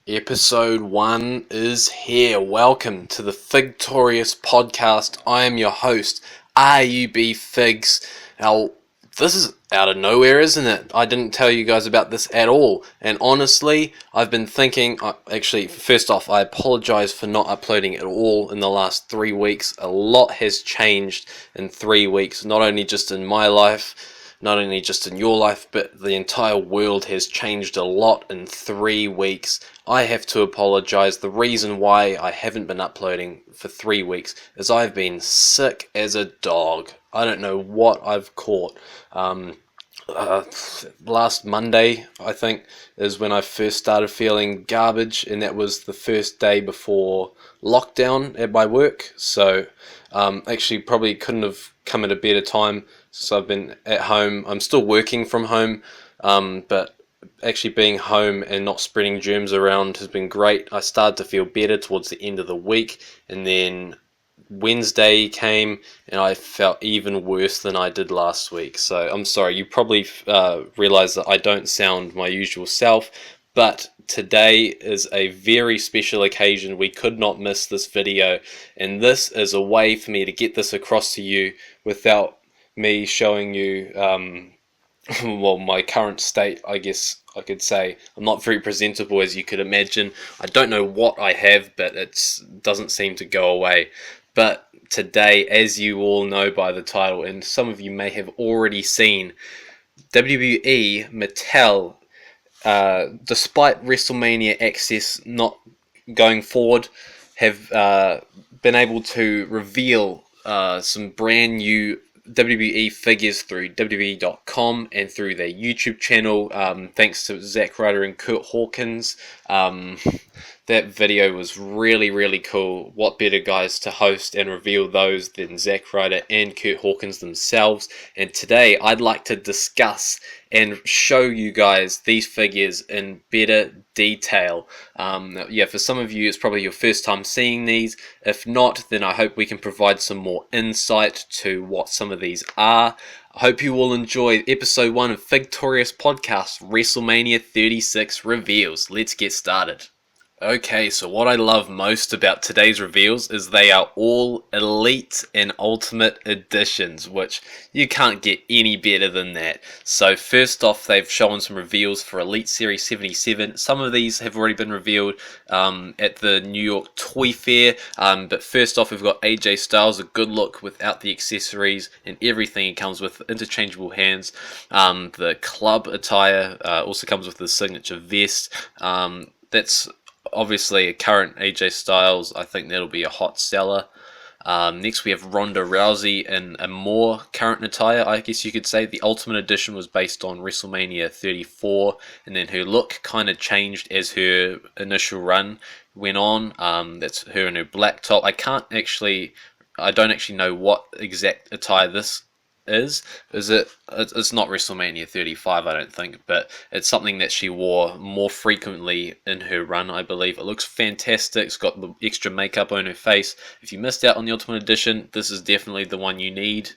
Episode 1 is here. Welcome to the FIGTORIOUS podcast. I am your host, RUB Figs. Now, this is out of nowhere, isn't it? I didn't tell you guys about this at all. And honestly, I've been thinking, first off, I apologize for not uploading at all in the last 3 weeks. A lot has changed in 3 weeks, not only just in my life, not only just in your life, but the entire world has changed a lot in 3 weeks. I have to apologize. The reason why I haven't been uploading for 3 weeks is I've been sick as a dog. I don't know what I've caught. Last Monday, I think, is when I first started feeling garbage, and that was the first day before lockdown at my work. So actually probably couldn't have come at a better time. So I've been at home. I'm still working from home, but actually being home and not spreading germs around has been great. I started to feel better towards the end of the week, and then Wednesday came and I felt even worse than I did last week. So I'm sorry, you probably realize that I don't sound my usual self, but today is a very special occasion. We could not miss this video, and this is a way for me to get this across to you without me showing you well, my current state. I guess I could say I'm not very presentable, as you could imagine. I don't know what I have, but it doesn't seem to go away. But today, as you all know by the title, and some of you may have already seen, WWE, Mattel, despite WrestleMania access not going forward, have been able to reveal some brand new WWE figures through WWE.com and through their YouTube channel, thanks to Zack Ryder and Kurt Hawkins. That video was really cool. What better guys to host and reveal those than Zack Ryder and Kurt Hawkins themselves? And today I'd like to discuss and show you guys these figures in better detail. Yeah, for some of you it's probably your first time seeing these. If not, then I hope we can provide some more insight to what some of these are. I hope you will enjoy episode 1 of FIGTORIOUS podcast, WrestleMania 36 reveals. Let's get started. Okay, so what I love most about today's reveals is they are all Elite and Ultimate editions, which you can't get any better than that. So first off, they've shown some reveals for Elite Series 77. Some of these have already been revealed at the New York Toy Fair, but first off, we've got AJ Styles, a good look without the accessories and everything. It comes with interchangeable hands. The club attire also comes with the signature vest. That's obviously a current AJ Styles. I think that'll be a hot seller. Next we have Ronda Rousey in a more current attire, I guess you could say. The Ultimate Edition was based on WrestleMania 34, and then her look kind of changed as her initial run went on. That's her in her black top. I don't actually know what exact attire this is. It's not WrestleMania 35, I don't think, but it's something that she wore more frequently in her run, I believe. It looks fantastic. It's got the extra makeup on her face. If you missed out on the Ultimate Edition, this is definitely the one you need.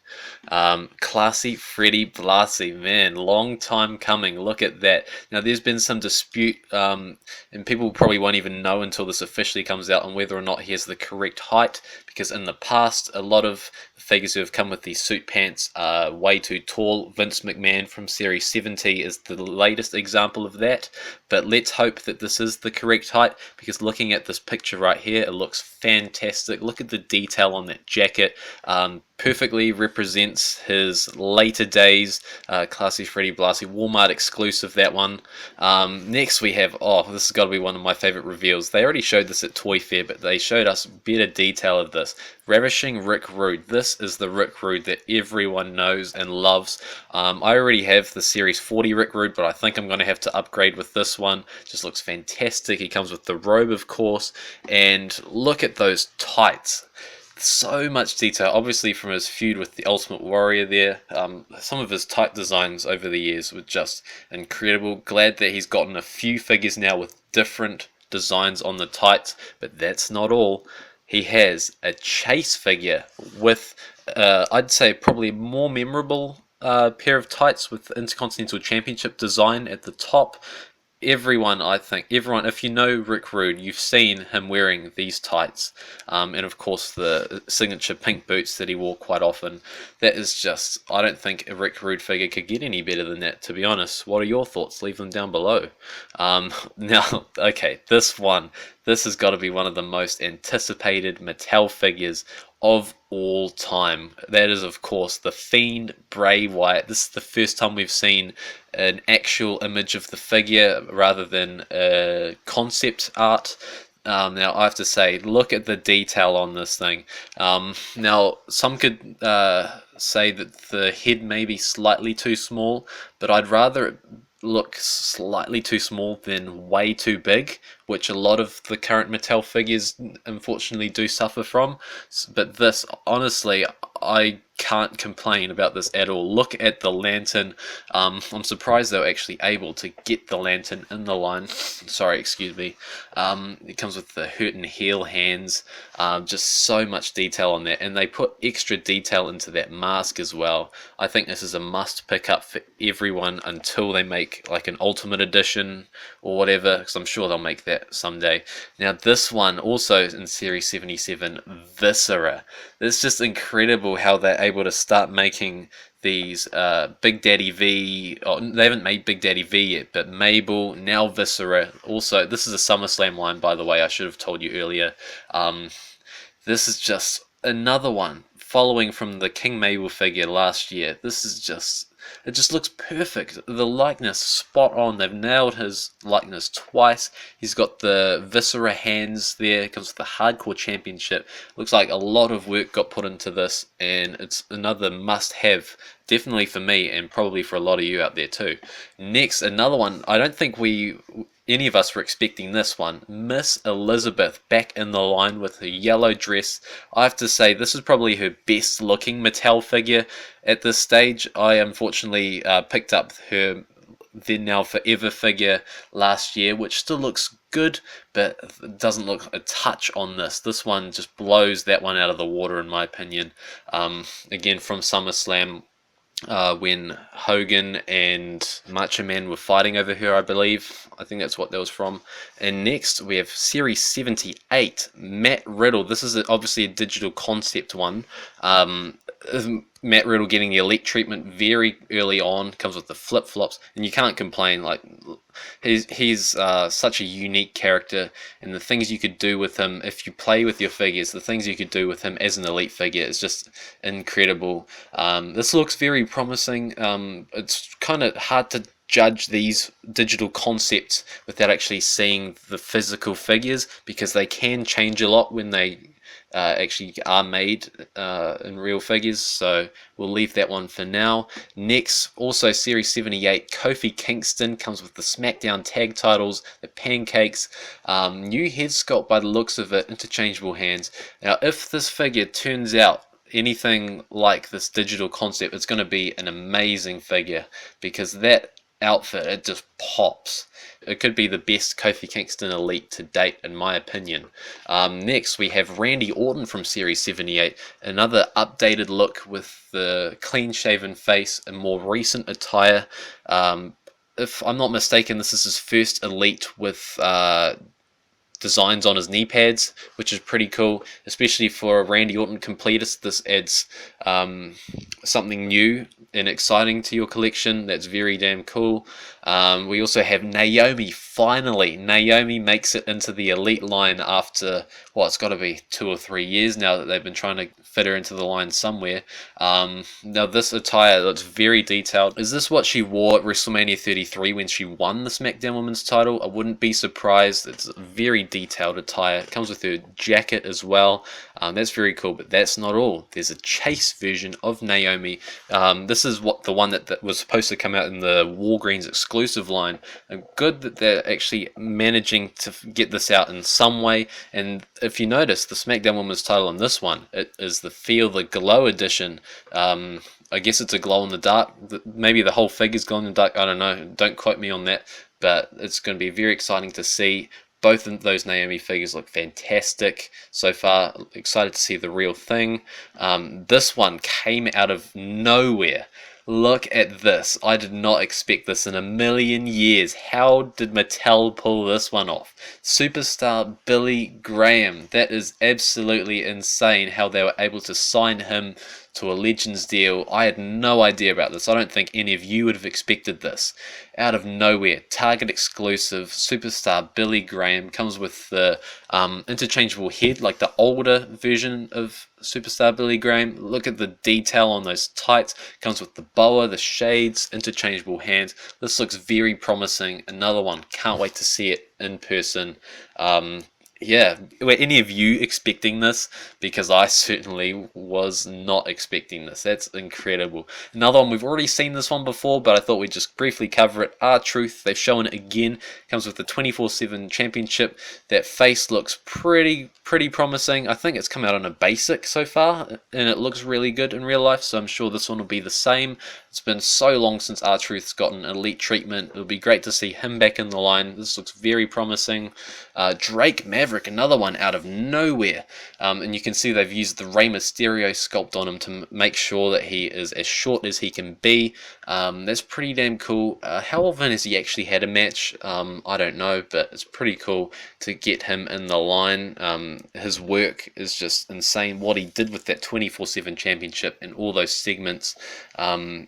Classy Freddie Blassie, man, long time coming. Look at that. Now there's been some dispute, and people probably won't even know until this officially comes out on whether or not he has the correct height, because in the past a lot of figures who have come with these suit pants are way too tall. Vince McMahon from Series 70 is the latest example of that, but let's hope that this is the correct height, because looking at this picture right here, it looks fantastic. Look at the detail on that jacket. Perfectly represents his later days. Classy Freddie Blassie, Walmart exclusive, that one. Next we have, this has got to be one of my favorite reveals. They already showed this at Toy Fair, but they showed us better detail of this. Ravishing Rick Rude. This is the Rick Rude that everyone knows and loves. I already have the Series 40 Rick Rude, but I think I'm going to have to upgrade with this one. Just looks fantastic. He comes with the robe, of course, and look at those tights. So much detail, obviously from his feud with the Ultimate Warrior there. Some of his tight designs over the years were just incredible. Glad that he's gotten a few figures now with different designs on the tights, but that's not all. He has a chase figure with, I'd say, probably more memorable pair of tights with Intercontinental Championship design at the top. everyone, I think, everyone, if you know Rick Rude, you've seen him wearing these tights, and of course the signature pink boots that he wore quite often. That is just, I don't think a Rick Rude figure could get any better than that, to be honest. What are your thoughts? Leave them down below. Now, okay, this has got to be one of the most anticipated Mattel figures of all time. That is, of course, the Fiend Bray Wyatt. This is the first time we've seen an actual image of the figure rather than concept art. Now, I have to say, look at the detail on this thing. Now, some could say that the head may be slightly too small, but I'd rather it look slightly too small than way too big, which a lot of the current Mattel figures unfortunately do suffer from. But this, honestly, I can't complain about this at all. Look at the lantern. I'm surprised they were actually able to get the lantern in the line. Sorry, excuse me. It comes with the hurt and heel hands. Just so much detail on that, and they put extra detail into that mask as well. I think this is a must pick up for everyone until they make like an Ultimate Edition or whatever, because I'm sure they'll make that someday. Now this one also in Series 77, Viscera. It's just incredible how they're able to start making these Big Daddy V. Oh, they haven't made Big Daddy V yet, but Mabel, now Viscera. Also, this is a SummerSlam line, by the way. I should have told you earlier. This is just another one following from the King Mabel figure last year. This is just, it just looks perfect. The likeness, spot on. They've nailed his likeness twice. He's got the Viscera hands there. Comes with the Hardcore Championship. Looks like a lot of work got put into this, and it's another must-have. Definitely for me, and probably for a lot of you out there too. Next, another one. I don't think any of us were expecting this one. Miss Elizabeth back in the line with her yellow dress. I have to say, this is probably her best looking Mattel figure at this stage. I unfortunately picked up her Then Now Forever figure last year, which still looks good, but doesn't look a touch on this. This one just blows that one out of the water, in my opinion. Again, from SummerSlam, when Hogan and Macho Man were fighting over her, I believe. I think that's what that was from. And next we have Series 78, Matt Riddle. This is obviously a digital concept one. Matt Riddle getting the elite treatment very early on, comes with the flip-flops, and you can't complain. Like, he's such a unique character, and the things you could do with him if you play with your figures, the things you could do with him as an elite figure is just incredible. This looks very promising. It's kind of hard to judge these digital concepts without actually seeing the physical figures, because they can change a lot when they actually are made in real figures, so we'll leave that one for now. Next, also Series 78, Kofi Kingston, comes with the SmackDown tag titles, the pancakes, new head sculpt by the looks of it, interchangeable hands. Now, if this figure turns out anything like this digital concept, it's going to be an amazing figure, because that outfit, it just pops. It could be the best Kofi Kingston Elite to date, in my opinion. Next, we have Randy Orton from Series 78. Another updated look with the clean-shaven face and more recent attire. If I'm not mistaken, this is his first Elite with designs on his knee pads, which is pretty cool, especially for a Randy Orton completist. This adds something new and exciting to your collection. That's very damn cool. We also have Naomi. Finally, Naomi makes it into the Elite line after, well, it's got to be 2 or 3 years now that they've been trying to fit her into the line somewhere. Now this attire looks very detailed. Is this what she wore at WrestleMania 33 when she won the SmackDown Women's title? I wouldn't be surprised. It's a very detailed attire. It comes with her jacket as well. That's very cool, but that's not all. There's a chase version of Naomi. This is the one that was supposed to come out in the Walgreens exclusive line. Good that they're actually managing to get this out in some way. And if you notice, the SmackDown Women's title on this one, it is the Feel the Glow edition. I guess it's a glow in the dark. Maybe the whole figure's glow in the dark. I don't know. Don't quote me on that. But it's going to be very exciting to see. Both of those Naomi figures look fantastic so far. Excited to see the real thing. This one came out of nowhere. Look at this. I did not expect this in a million years. How did Mattel pull this one off? Superstar Billy Graham. That is absolutely insane how they were able to sign him to a Legends deal. I had no idea about this. I don't think any of you would have expected this. Out of nowhere, Target exclusive Superstar Billy Graham comes with the interchangeable head, like the older version of Superstar Billy Graham. Look at the detail on those tights. Comes with the boa, the shades, interchangeable hands. This looks very promising. Another one. Can't wait to see it in person. Yeah, were any of you expecting this? Because I certainly was not expecting this. That's incredible. Another one, we've already seen this one before, but I thought we'd just briefly cover it. R-Truth, they've shown it again. Comes with the 24/7 championship. That face looks pretty promising. I think it's come out on a basic so far, and it looks really good in real life, so I'm sure this one will be the same. It's been so long since R-Truth's gotten elite treatment. It'll be great to see him back in the line. This looks very promising. Drake Maverick, another one out of nowhere. And you can see they've used the Rey Mysterio sculpt on him to make sure that he is as short as he can be. That's pretty damn cool. How often has he actually had a match? I don't know, but it's pretty cool to get him in the line. His work is just insane. What he did with that 24/7 championship and all those segments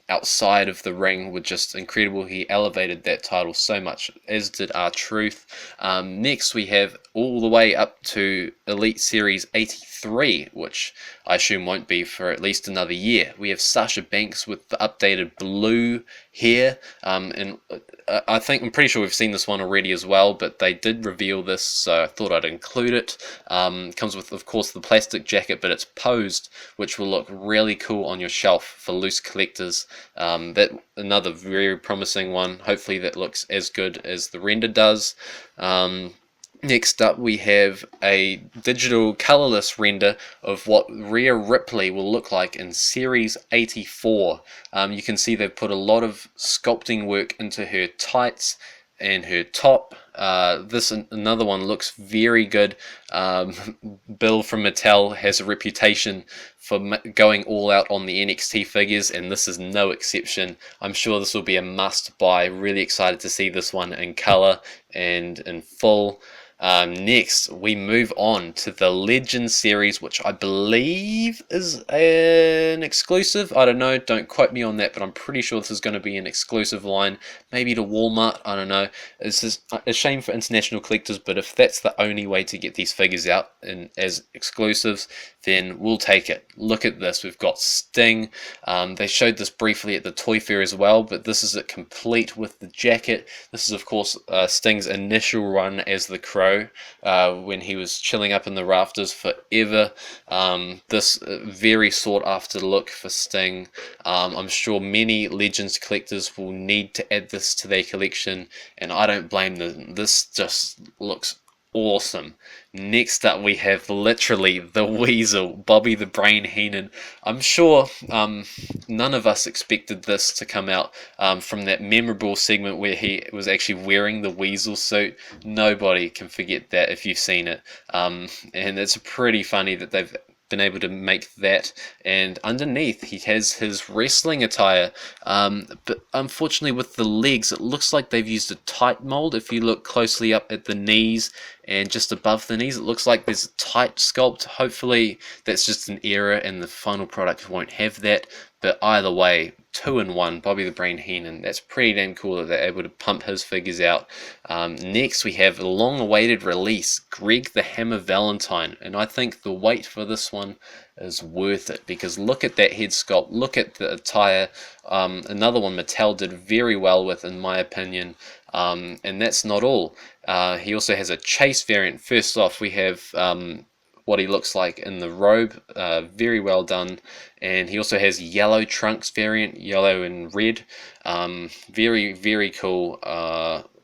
outside of the ring were just incredible. He elevated that title so much, as did R-Truth. Next we have all the way up to Elite Series 83, which I assume won't be for at least another year. We have Sasha Banks with the updated blue hair, and I'm pretty sure we've seen this one already as well, but they did reveal this, so I thought I'd include it. Comes with, of course, the plastic jacket, but it's posed, which will look really cool on your shelf for loose collectors. That another very promising one. Hopefully that looks as good as the render does. Next up we have a digital colorless render of what Rhea Ripley will look like in Series 84. You can see they've put a lot of sculpting work into her tights and her top. Another one looks very good. Bill from Mattel has a reputation for going all out on the NXT figures, and this is no exception. I'm sure this will be a must buy. Really excited to see this one in color and in full. Next, we move on to the Legend series, which I believe is an exclusive. I don't know, don't quote me on that, but I'm pretty sure this is going to be an exclusive line, maybe to Walmart, I don't know. It's just a shame for international collectors, but if that's the only way to get these figures out as exclusives, then we'll take it. Look at this, we've got Sting. They showed this briefly at the Toy Fair as well, but this is it complete with the jacket. This is, of course, Sting's initial run as the Crow. When he was chilling up in the rafters forever. This very sought after look for Sting. I'm sure many Legends collectors will need to add this to their collection, and I don't blame them. This just looks awesome. Next up we have literally the Weasel, Bobby the Brain Heenan. I'm sure none of us expected this to come out from that memorable segment where he was actually wearing the Weasel suit. Nobody can forget that if you've seen it, and it's pretty funny that they've been able to make that, and underneath he has his wrestling attire, but unfortunately with the legs it looks like they've used a tight mold. If you look closely up at the knees and just above the knees, it looks like there's a tight sculpt. Hopefully that's just an error and the final product won't have that, but either way, 2-in-1 Bobby the Brain Heenan. That's pretty damn cool that they're able to pump his figures out. Next we have a long-awaited release, Greg the Hammer Valentine, and I think the wait for this one is worth it, because look at that head sculpt, look at the attire. Another one Mattel did very well with, in my opinion, and that's not all. He also has a chase variant. First off, we have what he looks like in the robe, very well done, and he also has yellow trunks variant, yellow and red, very cool.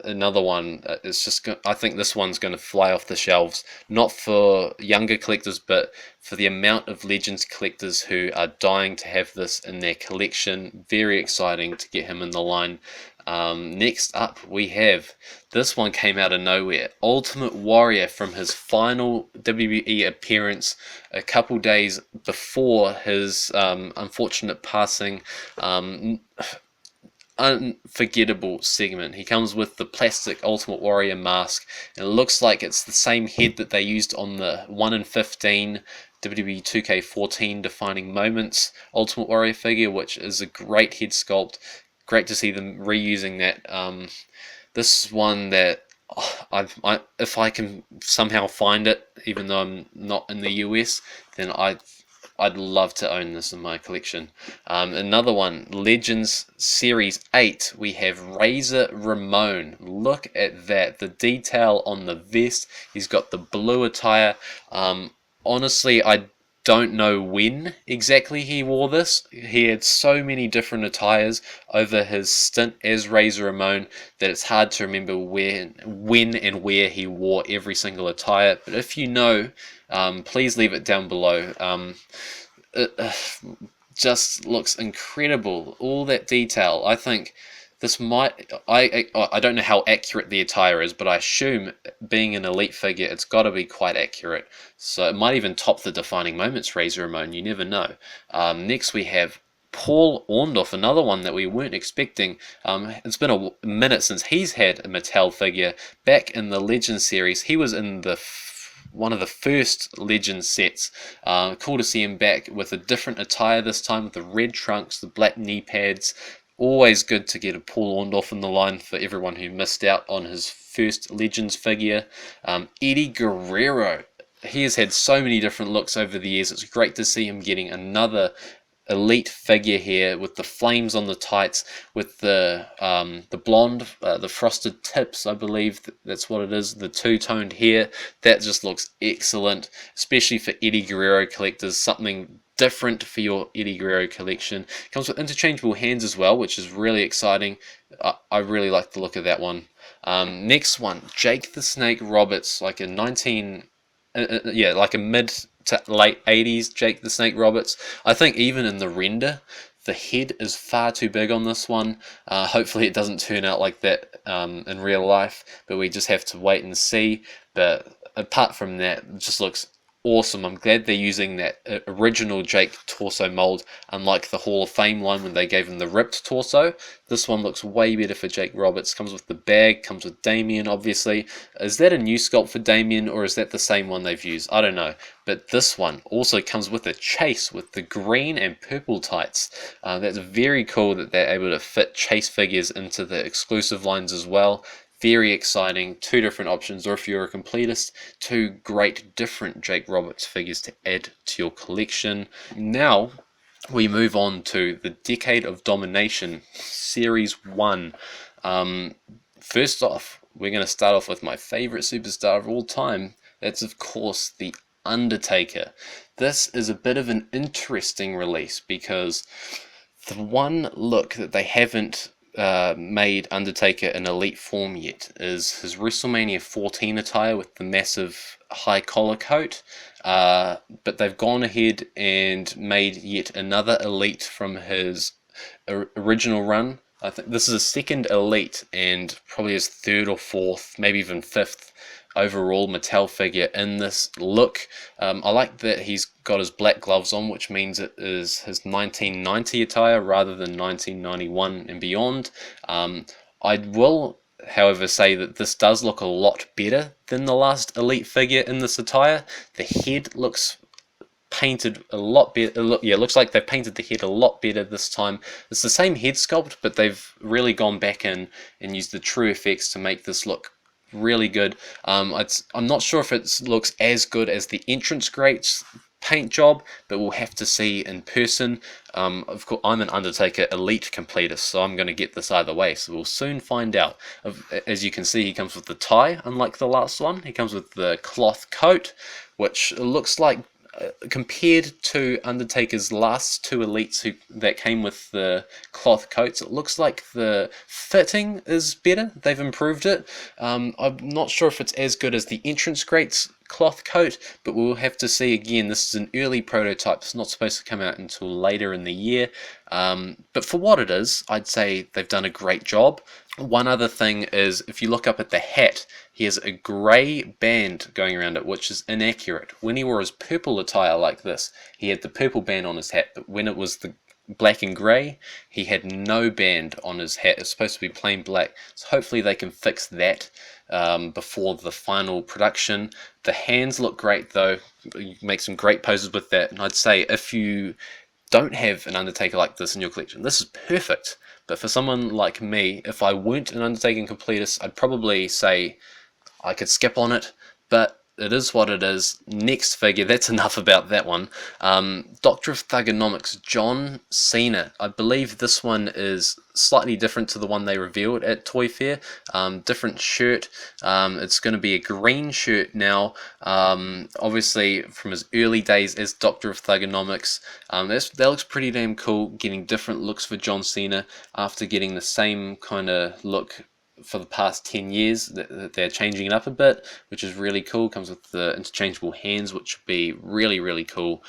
Another one, it's just, I think this one's going to fly off the shelves, not for younger collectors, but for the amount of Legends collectors who are dying to have this in their collection. Very exciting to get him in the line. Next up, we have, this one came out of nowhere, Ultimate Warrior from his final WWE appearance a couple days before his unfortunate passing. Unforgettable segment. He comes with the plastic Ultimate Warrior mask, and it looks like it's the same head that they used on the 1 in 15 WWE 2K14 Defining Moments Ultimate Warrior figure, which is a great head sculpt. Great to see them reusing that. This is one that if I can somehow find it, even though I'm not in the US, then I'd love to own this in my collection. Another one, Legends Series 8, we have Razor Ramon. Look at that, the detail on the vest. He's got the blue attire. Honestly, I don't know when exactly he wore this. He had so many different attires over his stint as Razor Ramon that it's hard to remember when and where he wore every single attire. But if you know, please leave it down below. It just looks incredible. All that detail. I think this might, I don't know how accurate the attire is, but I assume being an elite figure, it's got to be quite accurate. So it might even top the Defining Moments Razor Ramon, you never know. Next we have Paul Orndorff, another one that we weren't expecting. It's been a minute since he's had a Mattel figure. Back in the Legends series, he was in the one of the first Legends sets. Cool to see him back with a different attire this time, with the red trunks, the black knee pads. Always good to get a Paul Orndorff in the line for everyone who missed out on his first Legends figure. Eddie Guerrero. He has had so many different looks over the years. It's great to see him getting another elite figure here with the flames on the tights, with the blonde, the frosted tips, I believe that's what it is, the two-toned hair. That just looks excellent, especially for Eddie Guerrero collectors. Something different for your Eddie Guerrero collection. Comes with interchangeable hands as well, which is really exciting. I really like the look of that one. Next one, Jake the Snake Roberts, like a like a mid to late 80s Jake the Snake Roberts. I think even in the render, the head is far too big on this one. Hopefully it doesn't turn out like that in real life, but we just have to wait and see. But apart from that, it just looks awesome. I'm glad they're using that original Jake torso mold, unlike the Hall of Fame line when they gave him the ripped torso. This one looks way better for Jake Roberts. Comes with the bag, comes with Damien, obviously. Is that a new sculpt for Damien, or is that the same one they've used? I don't know. But this one also comes with a chase with the green and purple tights. That's very cool that they're able to fit chase figures into the exclusive lines as well. Very exciting, two different options, or if you're a completist, two great different Jake Roberts figures to add to your collection. Now we move on to the Decade of Domination Series 1. First off, we're going to start off with my favorite superstar of all time. That's of course the Undertaker. This is a bit of an interesting release because the one look that they haven't made Undertaker in elite form yet is his WrestleMania 14 attire with the massive high collar coat, but they've gone ahead and made yet another elite from his original run. I think this is a second elite and probably his third or fourth, maybe even fifth overall Mattel figure in this look. I like that he's got his black gloves on, which means it is his 1990 attire rather than 1991 and beyond. I will, however, say that this does look a lot better than the last elite figure in this attire. The head looks painted a lot better. Yeah, it looks like they've painted the head a lot better this time. It's the same head sculpt, but they've really gone back in and used the true effects to make this look really good. I'm not sure if it looks as good as the entrance greats paint job, but we'll have to see in person. Of course, I'm an Undertaker elite completist, so I'm going to get this either way, so we'll soon find out. As you can see, he comes with the tie, unlike the last one. He comes with the cloth coat, which looks like, compared to Undertaker's last two elites that came with the cloth coats, it looks like the fitting is better. They've improved it. I'm not sure if it's as good as the entrance greats cloth coat, but we'll have to see again. This is an early prototype. It's not supposed to come out until later in the year. But for what it is, I'd say they've done a great job. One other thing is, if you look up at the hat, he has a grey band going around it, which is inaccurate. When he wore his purple attire like this, he had the purple band on his hat, but when it was the black and grey, he had no band on his hat. It's supposed to be plain black, so hopefully they can fix that before the final production. The hands look great though. You make some great poses with that, and I'd say if you don't have an Undertaker like this in your collection, this is perfect. But for someone like me, if I weren't an Undertaker completist, I'd probably say I could skip on it, but it is what it is. Next figure, that's enough about that one. Doctor of Thugonomics, John Cena. I believe this one is slightly different to the one they revealed at Toy Fair. Different shirt. It's going to be a green shirt now. Obviously, from his early days as Doctor of Thugonomics. That looks pretty damn cool, getting different looks for John Cena after getting the same kind of look for the past 10 years. They're changing it up a bit, which is really cool. Comes with the interchangeable hands, which would be really, really cool.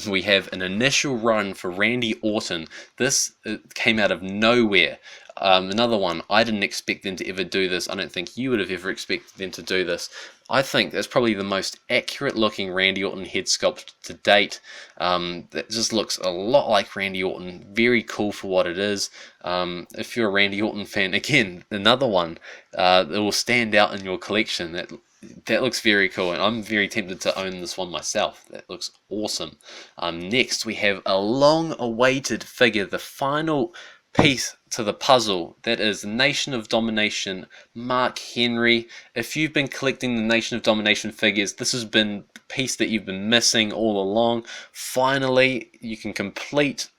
We have an initial run for Randy Orton. This came out of nowhere. Another one, I didn't expect them to ever do this. I don't think you would have ever expected them to do this. I think that's probably the most accurate looking Randy Orton head sculpt to date. That just looks a lot like Randy Orton. Very cool for what it is. If you're a Randy Orton fan, again, another one that will stand out in your collection. That looks very cool, and I'm very tempted to own this one myself. That looks awesome. Next, we have a long-awaited figure, the final piece to the puzzle. That is Nation of Domination Mark Henry. If you've been collecting the Nation of Domination figures, this has been a piece that you've been missing all along. Finally, you can complete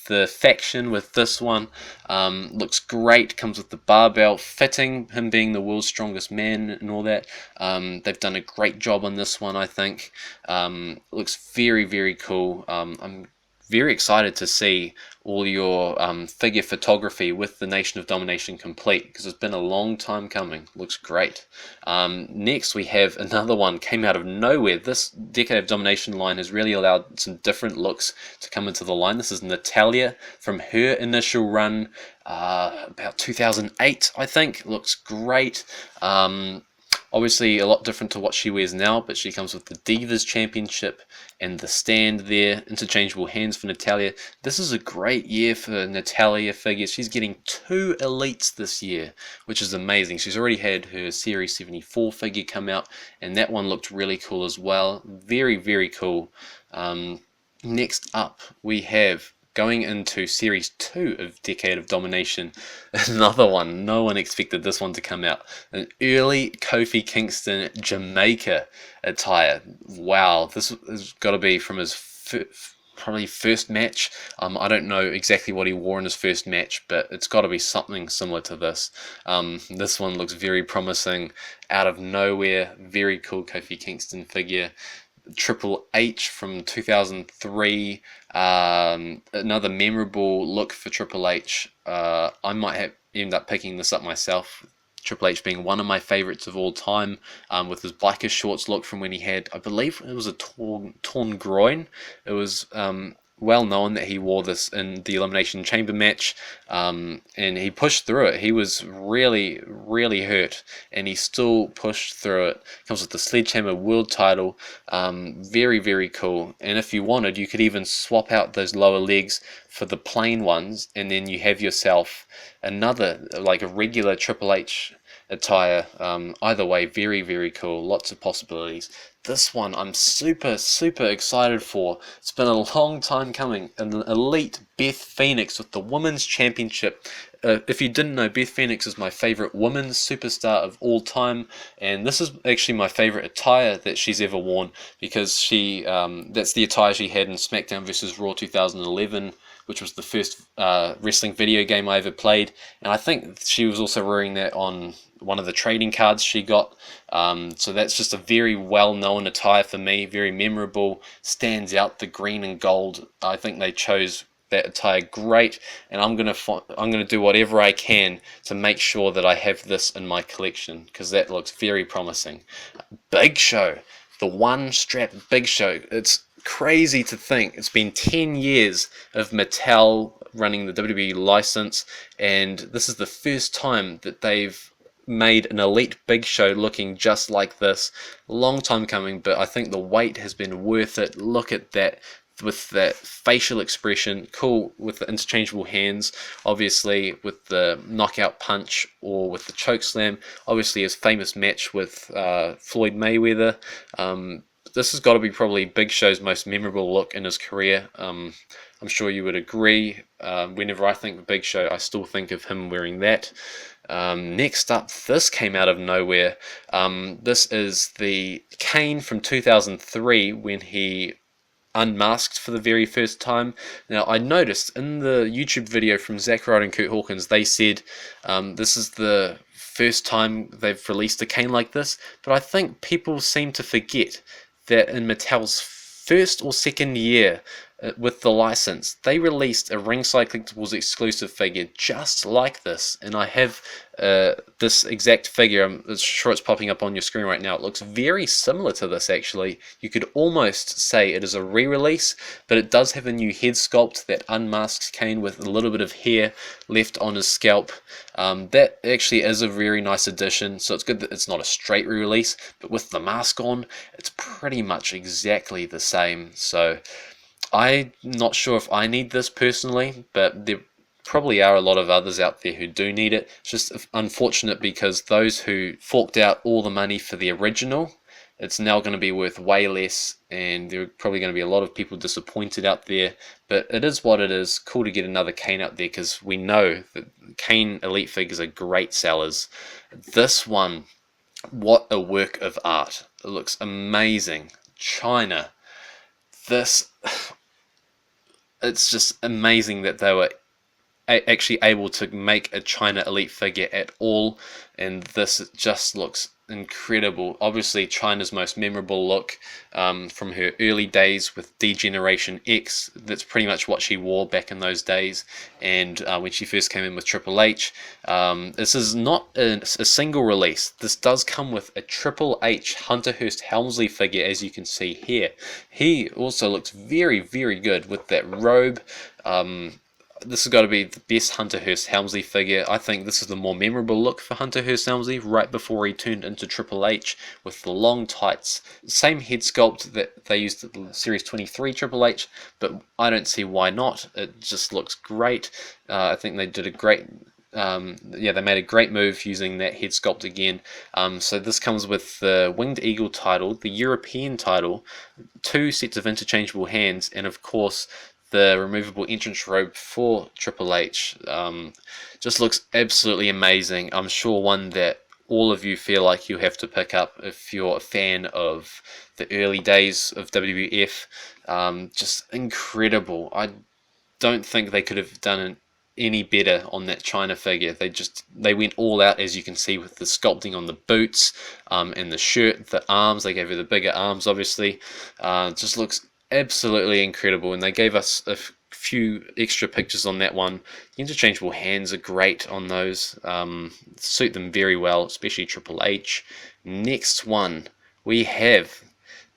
the faction with this one. Looks great, comes with the barbell, fitting him being the world's strongest man and all that. They've done a great job on this one, I think. Looks very, very cool. I'm very excited to see all your figure photography with the Nation of Domination complete, because it's been a long time coming. Looks great. Next we have another one, came out of nowhere. This Decade of Domination line has really allowed some different looks to come into the line. This is Natalya from her initial run about 2008, I think. Looks great. Obviously a lot different to what she wears now, but she comes with the Divas Championship and the stand there, interchangeable hands for Natalya. This is a great year for Natalya figures. She's getting 2 elites this year, which is amazing. She's already had her Series 74 figure come out, and that one looked really cool as well. Very, very cool. Next up, we have, going into Series 2 of Decade of Domination, another one. No one expected this one to come out. An early Kofi Kingston Jamaica attire. Wow, this has got to be from his probably first match. I don't know exactly what he wore in his first match, but it's got to be something similar to this. This one looks very promising. Out of nowhere, very cool Kofi Kingston figure. Triple H from 2003, another memorable look for Triple H. I might end up picking this up myself. Triple H being one of my favorites of all time, with his biker shorts look from when he had, I believe it was a torn groin. It was well known that he wore this in the Elimination Chamber match, and he pushed through it. He was really, really hurt, and he still pushed through it. Comes with the Sledgehammer World title. Very, very cool. And if you wanted, you could even swap out those lower legs for the plain ones, and then you have yourself another, like a regular Triple H attire. Either way, very, very cool. Lots of possibilities. This one I'm super, super excited for. It's been a long time coming. An elite Beth Phoenix with the Women's Championship. If you didn't know, Beth Phoenix is my favorite women's superstar of all time, and this is actually my favorite attire that she's ever worn, because she that's the attire she had in SmackDown vs. Raw 2011, which was the first wrestling video game I ever played, and I think she was also wearing that on one of the trading cards she got. So that's just a very well-known attire for me, very memorable, stands out, the green and gold. I think they chose that attire great, and I'm gonna do whatever I can to make sure that I have this in my collection, because that looks very promising. Big Show the one strap Big Show. It's crazy to think it's been 10 years of Mattel running the WWE license, and this is the first time that they've made an Elite Big Show looking just like this. Long time coming, but I think the wait has been worth it. Look at that, with that facial expression, cool with the interchangeable hands, obviously with the knockout punch or with the choke slam, obviously his famous match with Floyd Mayweather. This has got to be probably Big Show's most memorable look in his career. I'm sure you would agree. Whenever I think of Big Show, I still think of him wearing that. Next up, this came out of nowhere. This is the Kane from 2003 when he unmasked for the very first time. Now, I noticed in the YouTube video from Zack Ryder and Kurt Hawkins, they said this is the first time they've released a Kane like this, but I think people seem to forget that in Mattel's first or second year with the license, they released a Ringside Collectibles exclusive figure just like this, and I have this exact figure. I'm sure it's popping up on your screen right now. It looks very similar to this, actually. You could almost say it is a re-release, but it does have a new head sculpt that unmasks Kane with a little bit of hair left on his scalp. That actually is a very nice addition, so it's good that it's not a straight re-release, but with the mask on, it's pretty much exactly the same. So I'm not sure if I need this personally, but there probably are a lot of others out there who do need it. It's just unfortunate because those who forked out all the money for the original, it's now going to be worth way less, and there are probably going to be a lot of people disappointed out there. But it is what it is. Cool to get another Kane out there because we know that Kane Elite figures are great sellers. This one, what a work of art. It looks amazing. China. This, it's just amazing that they were actually able to make a China Elite figure at all, and this just looks incredible. Obviously China's most memorable look from her early days with D-Generation X. That's pretty much what she wore back in those days, and when she first came in with Triple H. This is not a single release. This does come with a Triple H Hunter Hearst-Helmsley figure, as you can see here. He also looks very, very good with that robe. This has got to be the best Hunter Hearst-Helmsley figure. I think this is the more memorable look for Hunter Hearst-Helmsley, right before he turned into Triple H with the long tights. Same head sculpt that they used at the Series 23 Triple H, but I don't see why not. It just looks great. I think they did a great... they made a great move using that head sculpt again. So this comes with the Winged Eagle title, the European title, 2 sets of interchangeable hands, and of course the removable entrance robe for Triple H. Just looks absolutely amazing. I'm sure one that all of you feel like you have to pick up if you're a fan of the early days of WWF. Just incredible. I don't think they could have done any better on that China figure. They went all out, as you can see, with the sculpting on the boots and the shirt, the arms. They gave her the bigger arms, obviously. Just looks absolutely incredible, and they gave us a few extra pictures on that one. The interchangeable hands are great on those, suit them very well, especially Triple H. Next one, we have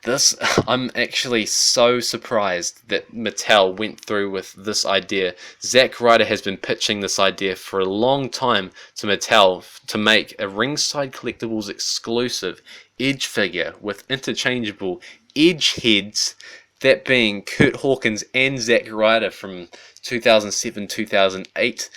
this. I'm actually so surprised that Mattel went through with this idea. Zack Ryder has been pitching this idea for a long time to Mattel to make a Ringside Collectibles exclusive Edge figure with interchangeable Edge heads, that being Kurt Hawkins and Zack Ryder from 2007-2008,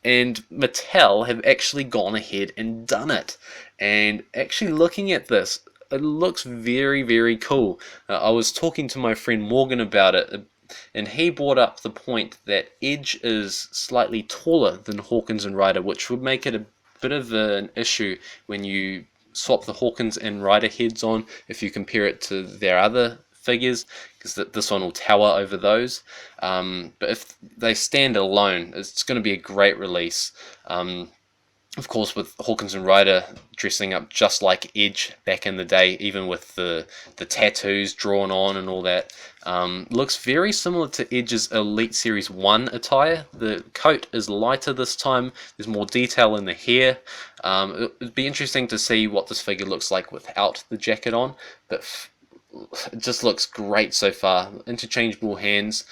and Mattel have actually gone ahead and done it. And actually looking at this, it looks very, very cool. I was talking to my friend Morgan about it, and he brought up the point that Edge is slightly taller than Hawkins and Ryder, which would make it a bit of an issue when you swap the Hawkins and Ryder heads on if you compare it to their other figures, because this one will tower over those. But if they stand alone, it's going to be a great release. Of course, with Hawkins and Ryder dressing up just like Edge back in the day, even with the tattoos drawn on and all that. Looks very similar to Edge's Elite Series 1 attire. The coat is lighter this time. There's more detail in the hair. It'd be interesting to see what this figure looks like without the jacket on, but it just looks great so far. Interchangeable hands.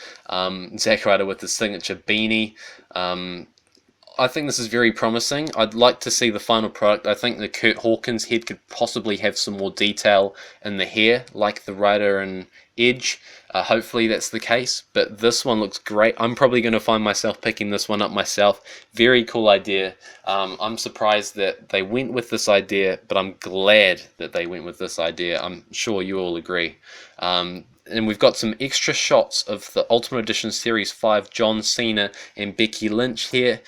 Zack Ryder with his signature beanie. I think this is very promising. I'd like to see the final product. I think the Kurt Hawkins head could possibly have some more detail in the hair, like the Ryder and Edge. Hopefully that's the case, but this one looks great. I'm probably going to find myself picking this one up myself. Very cool idea. I'm surprised that they went with this idea, but I'm glad that they went with this idea. I'm sure you all agree. And we've got some extra shots of the Ultimate Edition Series 5 John Cena and Becky Lynch here.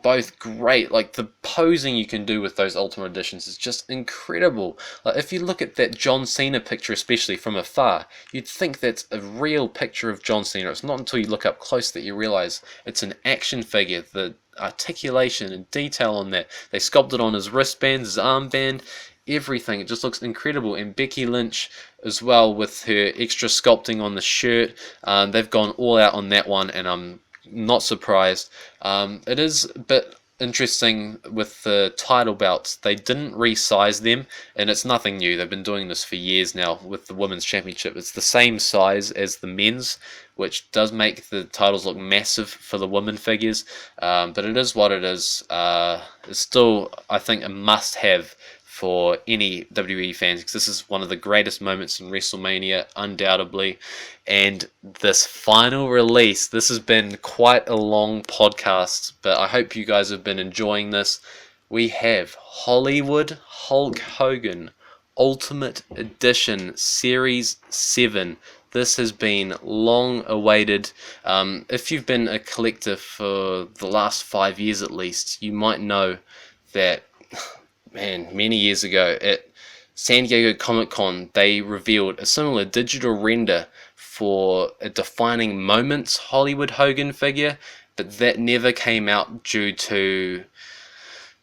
Both great. Like, the posing you can do with those Ultimate Editions is just incredible. Like, if you look at that John Cena picture, especially from afar, you'd think that's a real picture of John Cena. It's not until you look up close that you realize it's an action figure. The articulation and detail on that. They sculpted on his wristband, his armband, everything. It just looks incredible. And Becky Lynch as well, with her extra sculpting on the shirt. They've gone all out on that one, and I'm not surprised. It is a bit interesting with the title belts. They didn't resize them, and it's nothing new. They've been doing this for years now with the Women's Championship. It's the same size as the men's, which does make the titles look massive for the women figures, but it is what it is. It's still, I think, a must-have for any WWE fans, because this is one of the greatest moments in WrestleMania, undoubtedly. And this final release, this has been quite a long podcast, but I hope you guys have been enjoying this. We have Hollywood Hulk Hogan Ultimate Edition Series 7. This has been long awaited. If you've been a collector for the last 5 years at least, you might know that, man, many years ago at San Diego Comic-Con, they revealed a similar digital render for a Defining Moments Hollywood Hogan figure, but that never came out due to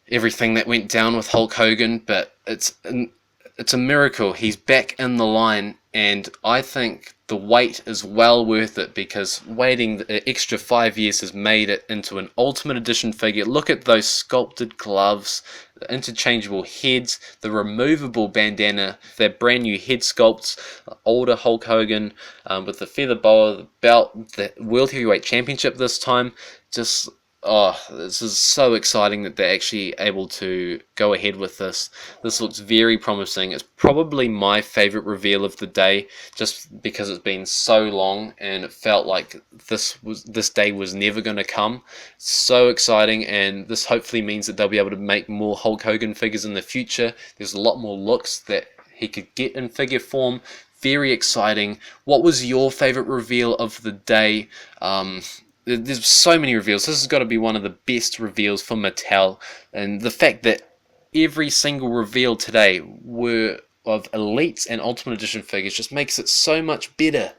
everything that went down with Hulk Hogan. But it's a miracle. He's back in the line, and I think the wait is well worth it, because waiting the extra 5 years has made it into an Ultimate Edition figure. Look at those sculpted gloves, the interchangeable heads, the removable bandana, their brand new head sculpts, older Hulk Hogan with the feather boa, the belt, the World Heavyweight Championship this time. Just, oh, this is so exciting that they're actually able to go ahead with this. This looks very promising. It's probably my favorite reveal of the day, just because it's been so long and it felt like this day was never going to come. So exciting, and this hopefully means that they'll be able to make more Hulk Hogan figures in the future. There's a lot more looks that he could get in figure form. Very exciting. What was your favorite reveal of the day? There's so many reveals. This has got to be one of the best reveals for Mattel, and the fact that every single reveal today were of Elites and Ultimate Edition figures just makes it so much better.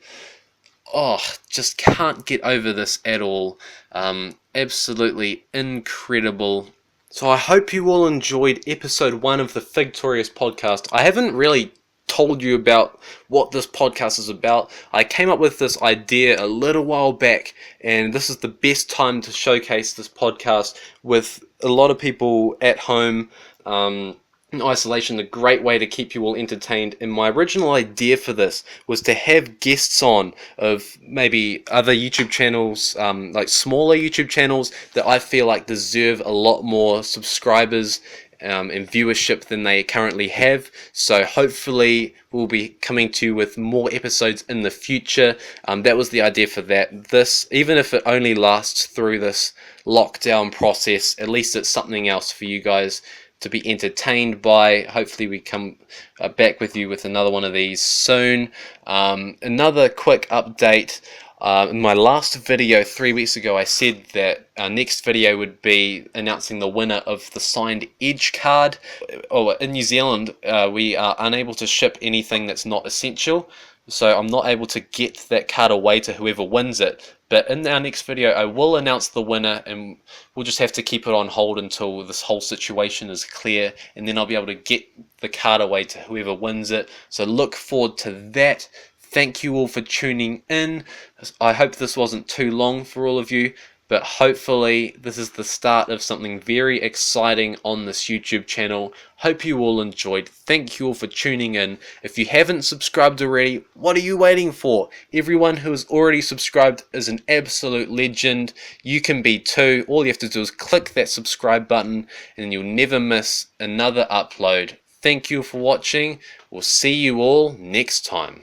Oh, just can't get over this at all. Absolutely incredible. So I hope you all enjoyed episode 1 of the FIGTORIOUS podcast. I haven't really told you about what this podcast is about. I came up with this idea a little while back, and this is the best time to showcase this podcast with a lot of people at home in isolation. A great way to keep you all entertained. And my original idea for this was to have guests on of maybe other YouTube channels, like smaller YouTube channels that I feel like deserve a lot more subscribers and viewership than they currently have. So hopefully we'll be coming to you with more episodes in the future. That was the idea for that. This, even if it only lasts through this lockdown process, at least it's something else for you guys to be entertained by. Hopefully we come back with you with another one of these soon. Another quick update. In my last video 3 weeks ago, I said that our next video would be announcing the winner of the signed Edge card. In New Zealand, we are unable to ship anything that's not essential. so I'm not able to get that card away to whoever wins it. But in our next video, I will announce the winner, and we'll just have to keep it on hold until this whole situation is clear, and then I'll be able to get the card away to whoever wins it. So look forward to that. Thank you all for tuning in. I hope this wasn't too long for all of you, but hopefully this is the start of something very exciting on this YouTube channel. Hope you all enjoyed. Thank you all for tuning in. If you haven't subscribed already, what are you waiting for? Everyone who has already subscribed is an absolute legend. You can be too. All you have to do is click that subscribe button and you'll never miss another upload. Thank you for watching. We'll see you all next time.